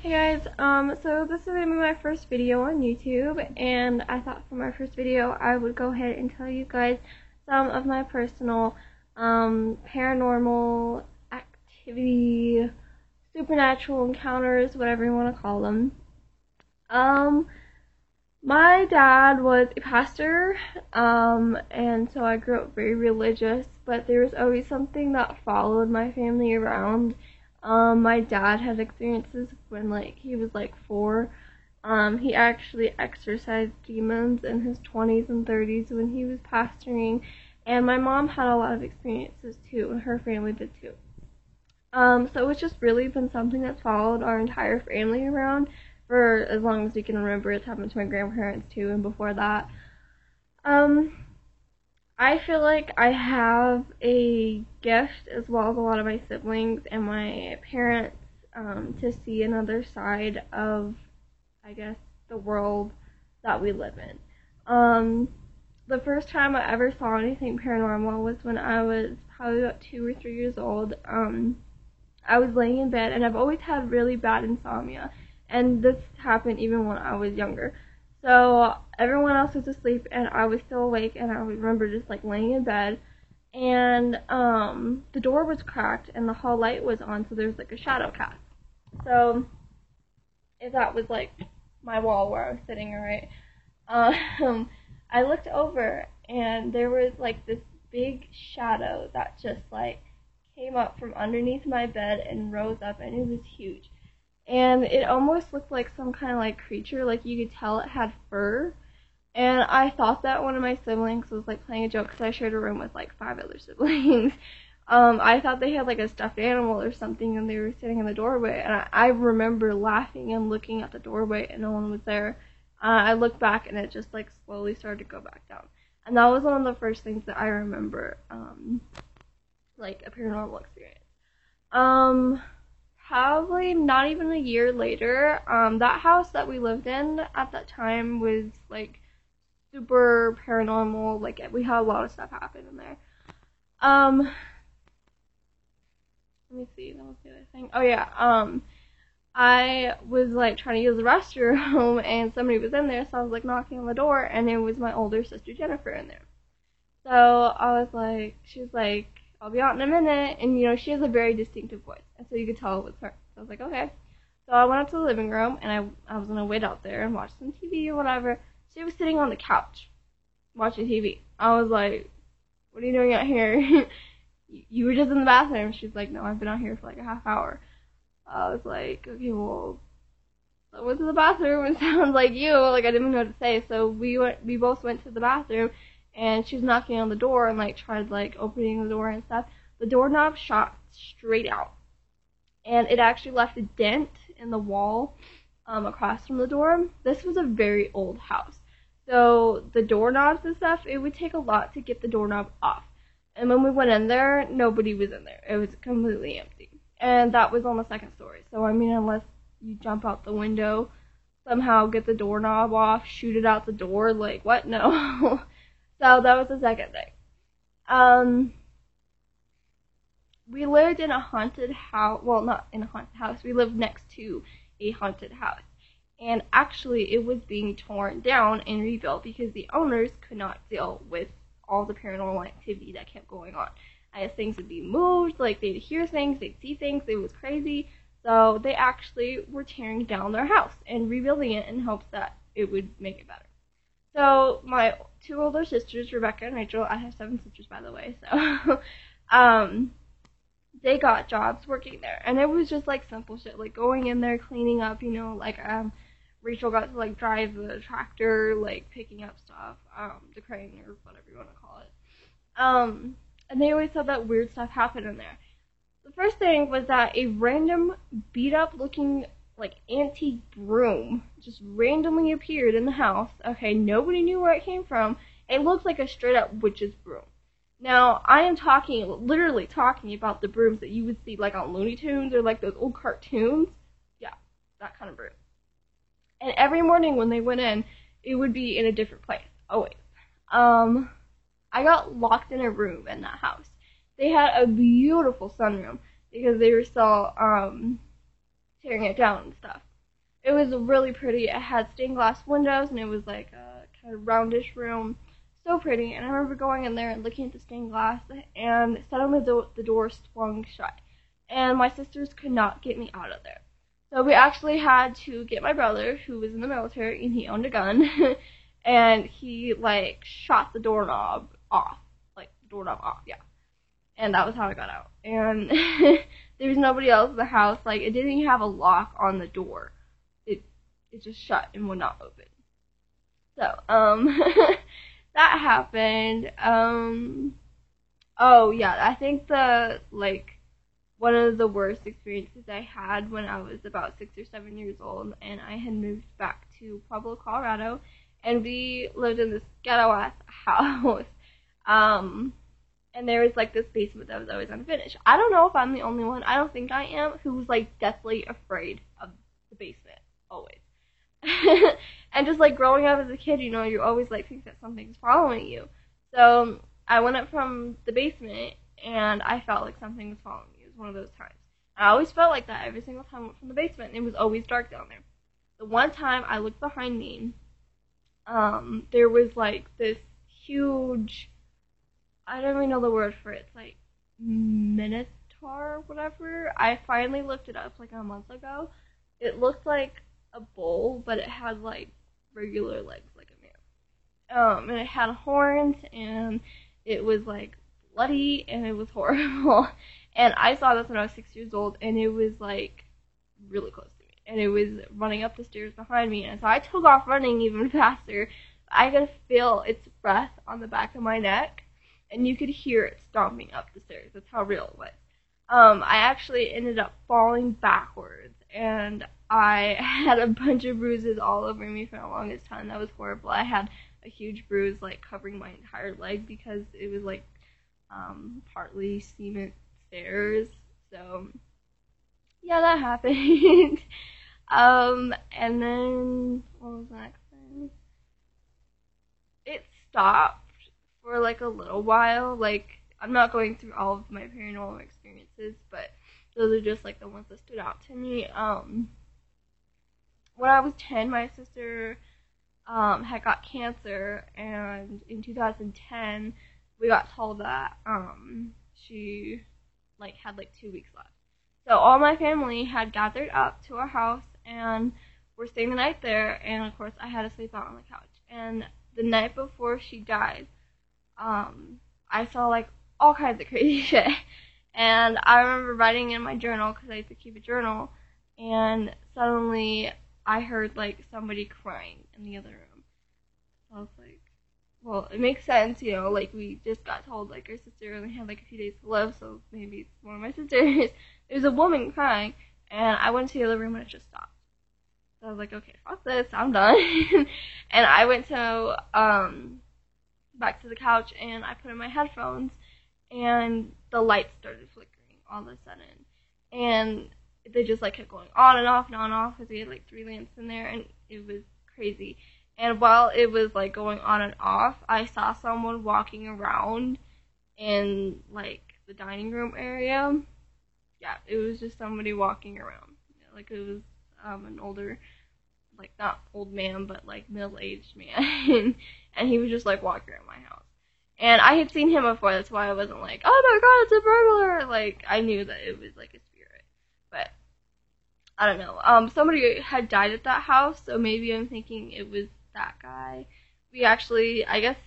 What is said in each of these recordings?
Hey guys, so this is going to be my first video on YouTube, and I thought for my first video I would go ahead and tell you guys some of my personal, paranormal activity, supernatural encounters, whatever you want to call them. My dad was a pastor, and so I grew up very religious, but there was always something that followed my family around. My dad had experiences when, he was, 4. He actually exorcised demons in his 20s and 30s when he was pastoring, and my mom had a lot of experiences, too, and her family did, too. So it's just really been something that's followed our entire family around for as long as we can remember. It's happened to my grandparents, too, and before that. I feel like I have a gift, as well as a lot of my siblings and my parents, to see another side of, I guess, the world that we live in. The first time I ever saw anything paranormal was when I was probably about 2 or 3 years old. I was laying in bed, and I've always had really bad insomnia, and this happened even when I was younger. So everyone else was asleep, and I was still awake, and I remember just laying in bed, and the door was cracked, and the hall light was on, so there was a shadow cast. So if that was my wall where I was sitting, right? I looked over, and there was this big shadow that just came up from underneath my bed and rose up, and it was huge. And it almost looked like some kind of creature, you could tell it had fur. And I thought that one of my siblings was playing a joke, because I shared a room with 5 other siblings. I thought they had a stuffed animal or something, and they were sitting in the doorway, and I remember laughing and looking at the doorway, and no one was there. I looked back, and it just slowly started to go back down. And that was one of the first things that I remember, a paranormal experience. Probably not even a year later, that house that we lived in at that time was, super paranormal. We had a lot of stuff happen in there. Let me see, that was the other thing. Oh, yeah, I was, trying to use the restroom, and somebody was in there, so I was, knocking on the door, and it was my older sister, Jennifer, in there. So I was she was I'll be out in a minute, and, she has a very distinctive voice, and so you could tell it was her. So I was okay. So I went up to the living room, and I was gonna wait out there and watch some TV or whatever. She was sitting on the couch, watching TV. I was what are you doing out here? You were just in the bathroom. She's no, I've been out here for a half hour. I was okay, well, I went to the bathroom, and sounds like you, I didn't even know what to say, so we both went to the bathroom, and she was knocking on the door, and tried opening the door and stuff. The doorknob shot straight out, and it actually left a dent in the wall across from the door. This was a very old house, so the doorknobs and stuff, it would take a lot to get the doorknob off. And when we went in there, nobody was in there. It was completely empty, and that was on the second story. So I mean, unless you jump out the window, somehow get the doorknob off, shoot it out the door, what? No. So that was the second thing. We lived in a haunted house. Well, not in a haunted house. We lived next to a haunted house. And actually, it was being torn down and rebuilt because the owners could not deal with all the paranormal activity that kept going on. As things would be moved, they'd hear things, they'd see things, it was crazy. So they actually were tearing down their house and rebuilding it in hopes that it would make it better. So my 2 older sisters, Rebecca and Rachel, I have 7 sisters, by the way, so, they got jobs working there, and it was just, simple shit, going in there, cleaning up, Rachel got to, drive the tractor, picking up stuff, the crane, or whatever you want to call it, and they always said that weird stuff happened in there. The first thing was that a random, beat-up looking antique broom just randomly appeared in the house. Okay, nobody knew where it came from. It looked like a straight up witch's broom. Now, I am literally talking about the brooms that you would see on Looney Tunes or those old cartoons. Yeah, that kind of broom. And every morning when they went in, it would be in a different place. Always. I got locked in a room in that house. They had a beautiful sunroom because they were still tearing it down and stuff. It was really pretty. It had stained glass windows, and it was like a kind of roundish room. So pretty. And I remember going in there and looking at the stained glass, and suddenly the door swung shut. And my sisters could not get me out of there. So we actually had to get my brother, who was in the military, and he owned a gun, and he, like, shot the doorknob off. Like, the doorknob off, yeah. And that was how I got out. And there was nobody else in the house. Like, it didn't even have a lock on the door. It just shut and would not open. So, that happened. Oh, yeah, I think one of the worst experiences I had when I was about 6 or 7 years old, and I had moved back to Pueblo, Colorado, and we lived in this ghetto-ass house. And there was, like, this basement that was always unfinished. I don't know if I'm the only one, I don't think I am, who was, like, deathly afraid of the basement, always. And just, like, growing up as a kid, you know, you always, like, think that something's following you. So I went up from the basement, and I felt like something was following me. It was one of those times. I always felt like that every single time I went from the basement, and it was always dark down there. The one time I looked behind me, there was, like, this huge, I don't even know the word for it, it's like minotaur or whatever. I finally looked it up, like, a month ago. It looked like a bull, but it had, like, regular legs like a man. And it had horns, and it was, like, bloody, and it was horrible. And I saw this when I was 6 years old, and it was, like, really close to me. And it was running up the stairs behind me, and so I took off running even faster. I could feel its breath on the back of my neck, and you could hear it stomping up the stairs. That's how real it was. I actually ended up falling backwards, and I had a bunch of bruises all over me for the longest time. That was horrible. I had a huge bruise, like, covering my entire leg because it was, like, partly cement stairs. So, yeah, that happened. And then, what was the next thing? It stopped for, like, a little while. Like, I'm not going through all of my paranormal experiences, but those are just, like, the ones that stood out to me. When I was 10, my sister had got cancer, and in 2010, we got told that she, like, had, like, 2 weeks left. So all my family had gathered up to our house, and we're staying the night there, and of course I had to sleep out on the couch. And the night before she died, I saw, like, all kinds of crazy shit. And I remember writing in my journal, because I used to keep a journal, and suddenly I heard, like, somebody crying in the other room. So I was like, well, it makes sense, you know, like, we just got told, like, our sister only had, like, a few days to live, so maybe it's one of my sisters. There's a woman crying, and I went to the other room, and it just stopped. So I was like, okay, fuck this, I'm done. And I went to, back to the couch, and I put in my headphones, and the lights started flickering all of a sudden. And they just, like, kept going on and off and on and off, because we had, like, 3 lamps in there, and it was crazy. And while it was, like, going on and off, I saw someone walking around in, like, the dining room area. Yeah, it was just somebody walking around. Like, it was an older, like, not old man, but, like, middle-aged man. And he was just, like, walking around my house. And I had seen him before, that's why I wasn't like, oh my god, it's a burglar! Like, I knew that it was, like, a spirit. But I don't know. Somebody had died at that house, so maybe I'm thinking it was that guy. We actually, I guess,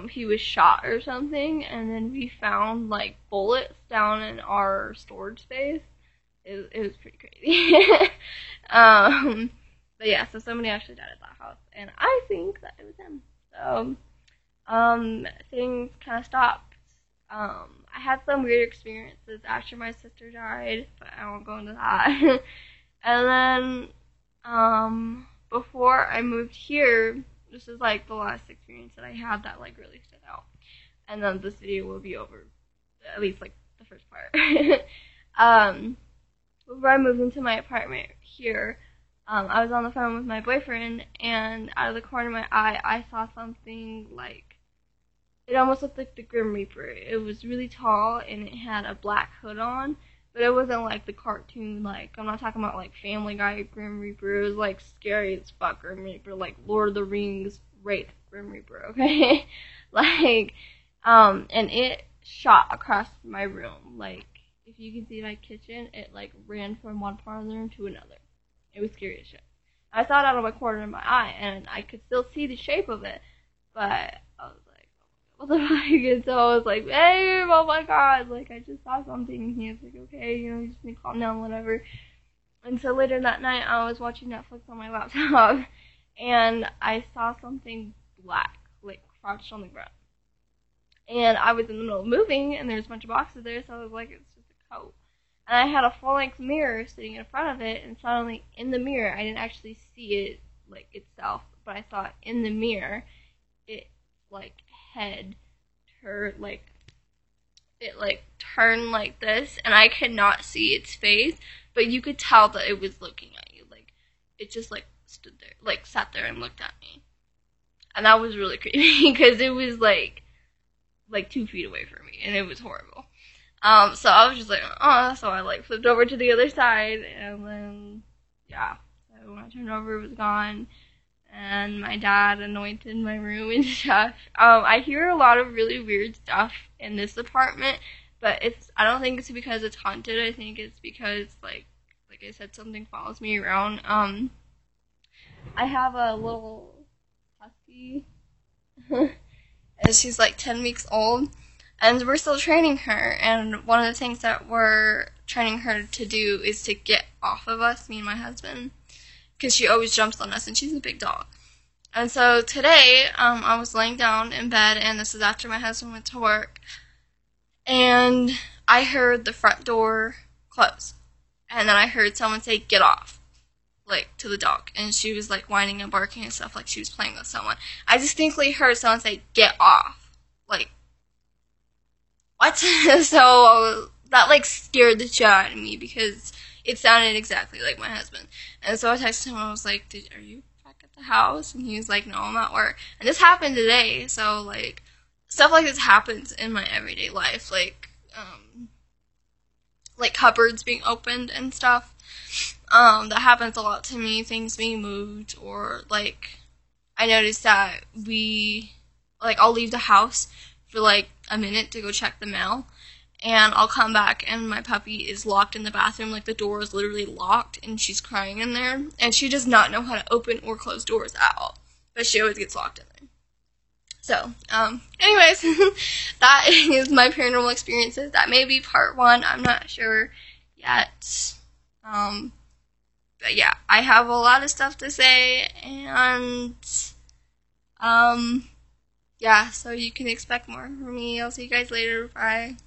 he was shot or something, and then we found, like, bullets down in our storage space. It was pretty crazy. But yeah, so somebody actually died at that house, and I think that it was him. So, things kind of stopped. I had some weird experiences after my sister died, but I won't go into that. And then, before I moved here, this is, like, the last experience that I had that, like, really stood out. And then this video will be over, at least, like, the first part. Before I moved into my apartment here, I was on the phone with my boyfriend, and out of the corner of my eye, I saw something, like, it almost looked like the Grim Reaper. It was really tall, and it had a black hood on, But it wasn't like the cartoon, like, I'm not talking about like Family Guy Grim Reaper. It was like scary as fuck Grim Reaper, like Lord of the Rings Wraith Grim Reaper, okay? Like, and it shot across my room. Like, if you can see my kitchen, it like ran from one part of the room to another. It was scary as shit. I saw it out of my corner of my eye, and I could still see the shape of it, but I was like, what the fuck? And so I was like, babe, oh my god, like, I just saw something, and he was like, okay, you just need to calm down, whatever. And so later that night, I was watching Netflix on my laptop, and I saw something black, like, crouched on the ground. And I was in the middle of moving, and there was a bunch of boxes there, so I was like, it's just a coat. And I had a full-length mirror sitting in front of it, and suddenly in the mirror, I didn't actually see it, like, itself, but I saw it in the mirror, it, like, head turned, like, it, like, turned like this, and I could not see its face, but you could tell that it was looking at you, like, it just, like, stood there, like, sat there and looked at me. And that was really creepy, because it was, like 2 feet away from me, and it was horrible. So I was just like, oh, so I like flipped over to the other side, and then, yeah, so when I turned over, it was gone, and my dad anointed my room and stuff. I hear a lot of really weird stuff in this apartment, but I don't think it's because it's haunted. I think it's because, like I said, something follows me around. I have a little husky, and she's like 10 weeks old. And we're still training her, and one of the things that we're training her to do is to get off of us, me and my husband, because she always jumps on us, and she's a big dog. And so today, I was laying down in bed, and this is after my husband went to work, and I heard the front door close, and then I heard someone say, get off, like, to the dog, and she was, like, whining and barking and stuff like she was playing with someone. I distinctly heard someone say, get off, like, what? So that like scared the shit out of me because it sounded exactly like my husband. And so I texted him. I was like, "Are you back at the house?" And he was like, "No, I'm at work." And this happened today. So like stuff like this happens in my everyday life, like cupboards being opened and stuff. That happens a lot to me. Things being moved, or like I noticed that I'll leave the house for like a minute to go check the mail, and I'll come back and my puppy is locked in the bathroom, like the door is literally locked and she's crying in there, and she does not know how to open or close doors at all, but she always gets locked in there. So, anyways, that is my paranormal experiences. That may be part 1, I'm not sure yet. But yeah, I have a lot of stuff to say, and yeah, so you can expect more from me. I'll see you guys later. Bye.